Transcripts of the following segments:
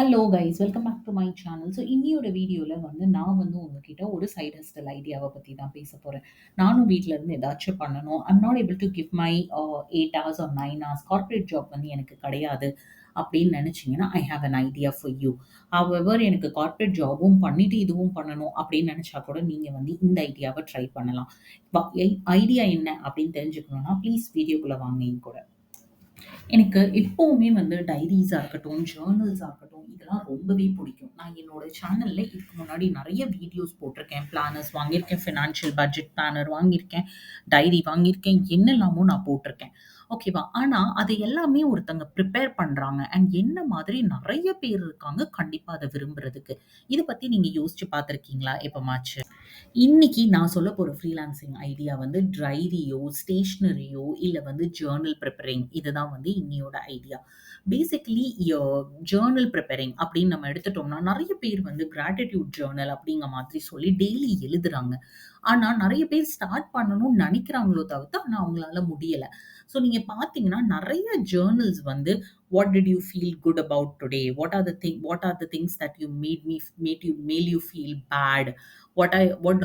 Hello guys, welcome back to my channel. So இன்னியோட வீடியோவில் நான் உங்ககிட்ட ஒரு சைட் ஹஸ்டல் ஐடியாவை பற்றி தான் பேச போகிறேன். நானும் வீட்டில் இருந்து ஏதாச்சும் பண்ணணும். I'm not able to give my 8 hours or 9 hours corporate job எனக்கு கிடையாது அப்படின்னு நினச்சிங்கன்னா I have an idea for you. However எனக்கு கார்ப்பரேட் ஜாபும் பண்ணிட்டு இதுவும் பண்ணணும் அப்படின்னு நினச்சா கூட நீங்கள் இந்த ஐடியாவை ட்ரை பண்ணலாம். ஐடியா என்ன அப்படின்னு தெரிஞ்சுக்கணுன்னா ப்ளீஸ் வீடியோக்குள்ளே வாங்க என் கூட. எனக்கு எப்பவுமே டைரீஸா இருக்கட்டும், ஜர்னல்ஸா இருக்கட்டும், இதெல்லாம் ரொம்பவே பிடிக்கும். நான் என்னோட சேனல்ல இதுக்கு முன்னாடி நெறைய வீடியோஸ் போட்டிருக்கேன். பிளானர்ஸ் வாங்கியிருக்கேன், ஃபினான்ஷியல் பட்ஜெட் பிளானர் வாங்கியிருக்கேன், டைரி வாங்கியிருக்கேன், என்னெல்லாமோ நான் போட்டிருக்கேன். ஓகேவா? ஆனா, அது எல்லாமே ஒருத்தங்க ப்ரிப்பேர் பண்றாங்க. அண்ட் என்ன மாதிரி நெறைய பேர் இருக்காங்க கண்டிப்பா அத விரும்புறதுக்கு. இத பத்தி நீங்க யோசிச்சு பார்த்துருக்கீங்களா எப்பமாச்சு? இன்னைக்கு நான் சொல்லப் போற ஃப்ரீலான்சிங் ஐடியா டைரியோ, ஸ்டேஷனரியோ இல்ல ஜர்னல் ப்ரிப்பேரிங் இதுதான் இன்னியோட ஐடியா. பேசிக்கலி ஜர்னல் ப்ரிப்பேரிங் அப்படின்னு நம்ம எடுத்துட்டோம்னா, நெறைய பேர் கிராட்டிட்யூட் ஜர்னல் அப்படிங்கிற மாதிரி சொல்லி டெய்லி எழுதுறாங்க. ஆனா, நெறைய பேர் ஸ்டார்ட் பண்ணணும்னு நெனைக்கிறாங்களோ தவிர்த்து, ஆனா அவங்களால முடியல. ஸோ நீங்க பார்த்தீங்கன்னா, நெறைய journals "what did you feel good about today? What are the things that you made you feel bad?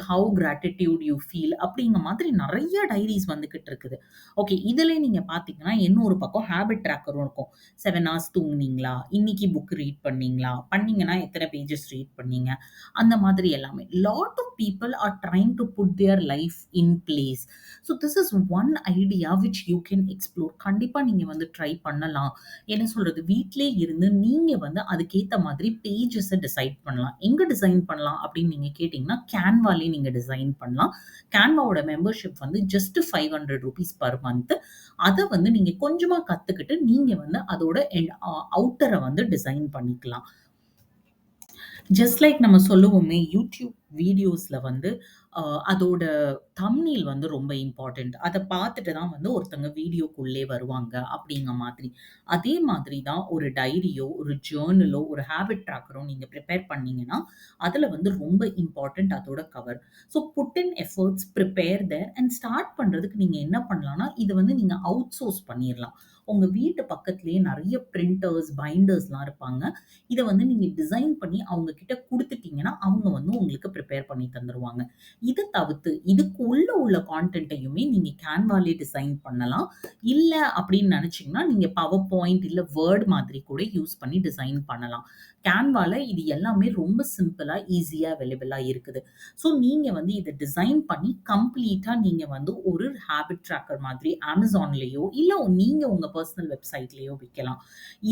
How gratitude you feel?" அப்படிங்கிற மாதிரி நெறைய டைரீஸ் வந்துகிட்டு இருக்குது. ஓகே, இதுல நீங்க பார்த்தீங்கன்னா, இன்னொரு பக்கம் ஹேபிட் ட்ராக்கரும் இருக்கும். 7 ஹார்ஸ் தூங்குனீங்களா? இன்னைக்கு புக் ரீட் பண்ணீங்களா? பண்ணீங்கன்னா எத்தன பேஜஸ் ரீட் பண்ணீங்க? அந்த மாதிரி எல்லாமே. Lot of people are trying to put their life in place. So this is one idea which you can explore. கண்டிப்பா நீங்க ட்ரை பண்ணலாம். என்ன சொல்றது? வீட்டிலே இருந்து நீங்க அதுக்கேத்த மாதிரி பேஜஸ டிசைட் பண்ணலாம். எங்க டிசைன் பண்ணலாம் அப்படின்னு நீங்க கேட்டீங்கன்னா, கேன்வாலே நீங்க டிசைன் பண்ணலாம். கேன்வாவோட மெம்பர்ஷிப் ஜஸ்ட் ₹500 பர் மந்த். அத நீங்க கொஞ்சமா கத்துக்கிட்டு நீங்க அதோட அவுட்டர டிசைன் பண்ணிக்கலாம். ஜஸ்ட் லைக் நம்ம சொல்லுவோமே, யூடியூப் வீடியோஸ்ல அதோட தம்ப்நெயில் ரொம்ப இம்பார்ட்டன்ட். அத பார்த்துட்டு தான் ஒருத்தங்க வீடியோக்குள்ளே வருவாங்க அப்படிங்கிற மாதிரி. அதே மாதிரி தான் ஒரு டைரியோ, ஒரு ஜர்னலோ, ஒரு ஹேபிட் ட்ராக்கரோ நீங்க ப்ரிப்பேர் பண்ணீங்கன்னா, அதுல ரொம்ப இம்பார்ட்டன்ட் அதோட cover. So put in efforts, prepare there and start பண்றதுக்கு நீங்க என்ன பண்ணலாம்னா, இத நீங்க அவுட் சோர்ஸ் பண்ணிறலாம். உங்க வீட்டு பக்கத்திலேயே நெறைய பிரிண்டர்ஸ், பைண்டர்ஸ்லாம் இருப்பாங்க. இத நீங்க டிசைன் பண்ணி அவங்க கிட்ட குடுத்துட்டீங்கன்னா, அவங்க உங்களுக்கு ப்ரிப்பேர் பண்ணி தந்துருவாங்க. இத தவிர்த்து இதுக்கு உள்ள கான்டென்ட்டையுமே நீங்க கேன்வாலே டிசைன் பண்ணலாம். இல்ல அப்படின்னு நெனச்சீங்கன்னா, நீங்க பவர் பாயிண்ட் இல்ல வேர்ட் மாதிரி கூட யூஸ் பண்ணி டிசைன் பண்ணலாம். கேன்வால இது எல்லாமே ரொம்ப சிம்பிளா, ஈஸியா அவைலபிளா இருக்குது. ஸோ நீங்க இத டிசைன் பண்ணி கம்ப்ளீட்டா நீங்க ஒரு ஹேபிட் ட்ராக்கர் மாதிரி Amazonலயோ, இல்ல நீங்க உங்க பெர்சனல் வெப்சைட்லயோ விக்கலாம்.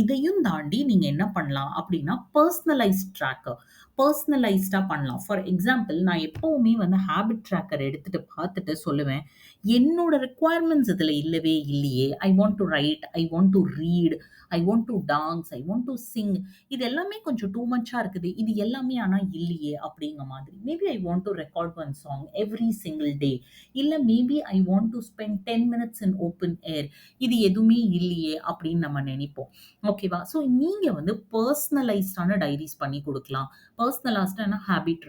இதையும் தாண்டி நீங்க என்ன பண்ணலாம் அப்படின்னா, பர்சனலைஸ்ட் ட்ராக்கர். பர்சனலைஸ்டா பண்ணலாம். ஃபார் எக்ஸாம்பிள், நான் எப்பவுமே ஹேபிட் ட்ராக்கர் எடுத்துட்டு பார்த்துட்டு சொல்லுவேன், என்னோட ரிக்வயர்மென்ட்ஸ் இதுல இல்லவே இல்லையே. I want to write, I want to read, I want to dance, I want to sing. இது எல்லாமே கொஞ்சம் டூ மச்சா இருக்குது. இது எல்லாமே ஆனா இல்லையே அப்படிங்கிற மாதிரி. Maybe I want to record one song every single day. இல்ல maybe I want to spend 10 minutes in open air. இது எதுவுமே இல்லையே அப்படின்னு நம்ம நினைப்போம். ஓகேவா? ஸோ நீங்க பர்சனலைஸ்டான டைரீஸ் பண்ணி குடுக்கலாம். பர்சனலைஸ்டான ஹேபிட்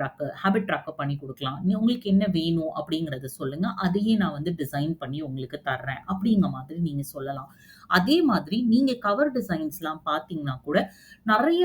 ட்ராக்கர் பண்ணி குடுக்கலாம். உங்களுக்கு என்ன வேணும் அப்படிங்கிறத சொல்லுங்க. அதையே நான் டிசைன் பண்ணி உங்களுக்கு தர்றேன். அப்படிங்கிற மாதிரி நீங்க சொல்லலாம். அதே மாதிரி நீங்க கவர் டிசைன்ஸ்லாம் பார்த்தீங்கன்னா கூட, நெறைய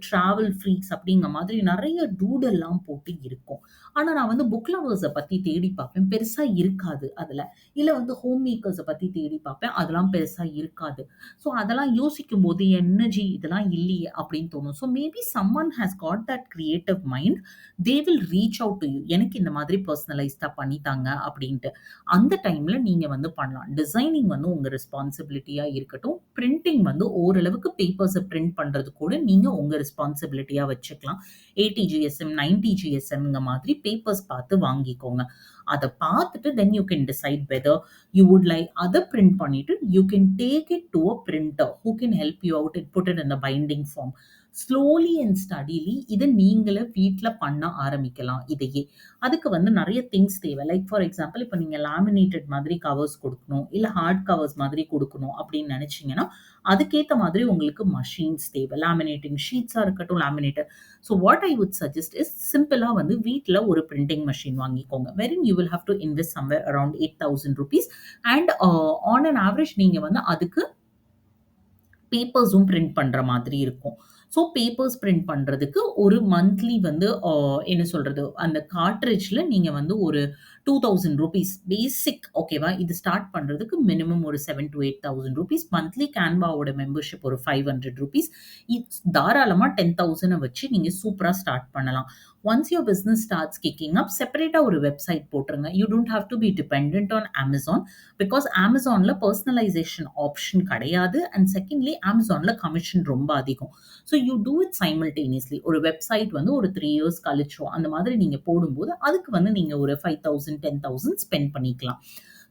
டிராவல் ஃப்ரீக்ஸ் அப்படிங்கிற மாதிரி நெறைய டூடெல்லாம் போட்டு இருக்கும். ஆனா நான் புக் லவர்ஸ பத்தி தேடி பார்ப்பேன். பெருசா இருக்காது அதுல. இல்ல ஹோம் மேக்கர்ஸ பத்தி தேடி பார்ப்பேன். அதெல்லாம் பெருசா இருக்காது. ஸோ அதெல்லாம் யோசிக்கும்போது, "என்ன இதெல்லாம் இல்லையே" அப்படின்னு தோணும். So maybe someone has got that creative mind. They will reach out to you. எனக்கு இந்த மாதிரி பர்சனலைஸ்டா பண்ணி தாங்க அப்படின்ட்டு. அந்த டைம்ல நீங்க பண்ணலாம். டிசைனிங் உங்க ரெஸ்பான்சிபிலிட்டியா இருக்கட்டும். பிரிண்டிங் ஓரளவுக்கு பேப்பர்ஸ பிரிண்ட் பண்றது கூட நீங்க உங்க ரெஸ்பான்சிபிலிட்டியா வச்சுக்கலாம். 80 ஜிஎஸ்எம், 90 ஜிஎஸ்எம்ங்கிற மாதிரி பேப்பர்ஸ் பார்த்து வாங்கிக்கோங்க. அத பார்த்துட்டு then you can decide whether you would like அத பிரிண்ட் பண்ணிட்டு you can take it to a printer who can help you out and put it in the binding form. Slowly and steadily இத நீங்களே வீட்ல பண்ண ஆரம்பிக்கலாம் இதையே. அதுக்கு நெறைய திங்ஸ் தேவை. லைக் ஃபார் எக்ஸாம்பிள், இப்ப நீங்க லேமினேட்டட் மாதிரி கவர்ஸ் குடுக்கணும், இல்ல ஹார்ட் கவர்ஸ் மாதிரி குடுக்கணும் அப்படின்னு நெனச்சீங்கன்னா, அதுக்கேத்த மாதிரி உங்களுக்கு மஷீன்ஸ் தேவை. லேமினேட்டிங் ஷீட்ஸா இருக்கட்டும், laminator. So what I would suggest is சிம்பிளா வீட்ல ஒரு பிரிண்டிங் மெஷின் வாங்கிக்கோங்க. Wherein you will have to invest somewhere around ₹8,000 and on an average நீங்க அதுக்கு பேப்பர்ஸும் பிரிண்ட் பண்ற மாதிரி இருக்கும். ஸோ பேப்பர்ஸ் பிரிண்ட் பண்றதுக்கு ஒரு மந்த்லி வந்து என்ன சொல்றது? அந்த கார்ட்ரிட்ஜ்ல நீங்க வந்து ஒரு ₹2000 பேசிக் ஓகேவா? இது ஸ்டார்ட் பண்றதுக்கு மினிமம் ஒரு 7 to 8,000 மந்த்லி. கேன்வாவோட மெம்பர்ஷிப் ஒரு ₹500. தாராளமா 10,000 வச்சு நீங்க சூப்பரா ஸ்டார்ட் பண்ணலாம். Once your business starts kicking up, செப்பரேட்டா ஒரு வெப்சைட் போட்டுருங்க. You don't have to be dependent on Amazon. Because Amazonல பர்சனலைசேஷன் ஆப்ஷன் கிடையாது. அண்ட் செகண்ட்லி Amazonல கமிஷன் ரொம்ப அதிகம். So you do it simultaneously. ஒரு வெப்சைட் வந்து ஒரு 3 இயர்ஸ் கழிச்சோ அந்த மாதிரி நீங்க போடும்போது அதுக்கு வந்து நீங்க ஒரு 5,000 10,000 ஸ்பெண்ட் பண்ணிக்கலாம்.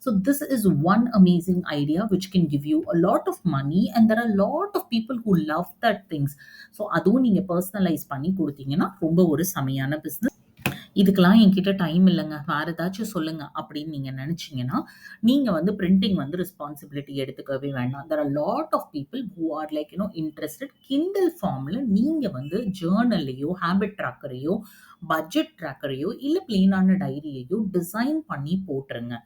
So this is one amazing idea which can give you a lot of money, and there are a lot of people who love that things. So அதுவும் நீங்க பர்சனலைஸ் பண்ணி கொடுத்தீங்கன்னா ரொம்ப ஒரு செமையான பிசினஸ். இதுக்கெல்லாம் என்கிட்ட டைம் இல்லைங்க, வேற ஏதாச்சும் சொல்லுங்க அப்படின்னு நீங்க நினைச்சீங்கன்னா, நீங்க வந்து பிரிண்டிங் வந்து ரெஸ்பான்சிபிலிட்டி எடுத்துக்கவே வேண்டாம். there are lot of people who are like interested. கிண்டல் ஃபார்ம்ல நீங்க வந்து ஜேர்னல்லையோ ஹேபிட் ட்ராக்கரையோ பட்ஜெட் ட்ராக்கரையோ இல்ல பிளெயினான டைரியையோ டிசைன் பண்ணி போட்டுருங்க.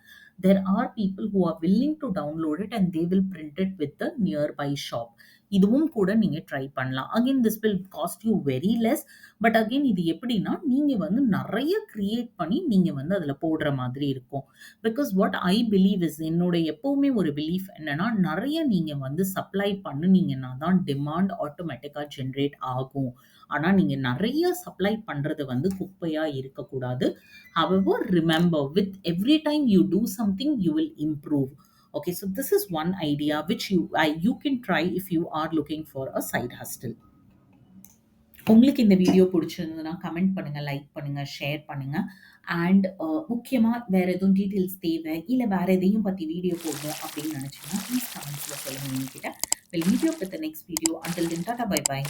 there are people who are willing to download it and they will print it with the nearby shop. இதுவும் கூட நீங்க ட்ரை பண்ணலாம். Again this will cost you very less. But again இது எப்படின்னா, நீங்க வந்து நெறைய கிரியேட் பண்ணி நீங்க வந்து அதுல போடுற மாதிரி இருக்கும். Because what I believe is, என்னோட எப்பவுமே ஒரு பிலீஃப் என்னன்னா, நெறைய நீங்க வந்து சப்ளை பண்ணுனீங்கன்னா தான் டிமாண்ட் ஆட்டோமேட்டிக்கா ஜெனரேட் ஆகும். ஆனா நீங்க நெறைய சப்ளை பண்றது வந்து குப்பையா இருக்கக்கூடாது. However, remember, with every time you do something, you will improve. Okay, so this is one idea which you can try if you are looking for a side hustle. உங்களுக்கு இந்த வீடியோ பிடிச்சிருந்ததுன்னா comment பண்ணுங்க, like பண்ணுங்க, share பண்ணுங்க. And முக்கியமா வேற எதுவும் details தேவை, இல்ல வேற எதையும் பத்தி வீடியோ போடணும் அப்படின்னு நினைச்சீங்கன்னா ப்ளீஸ் கமெண்ட்ஸ்ல சொல்லுங்க என்கிட்ட. We'll meet you up with the next video. Until then, tata, bye bye.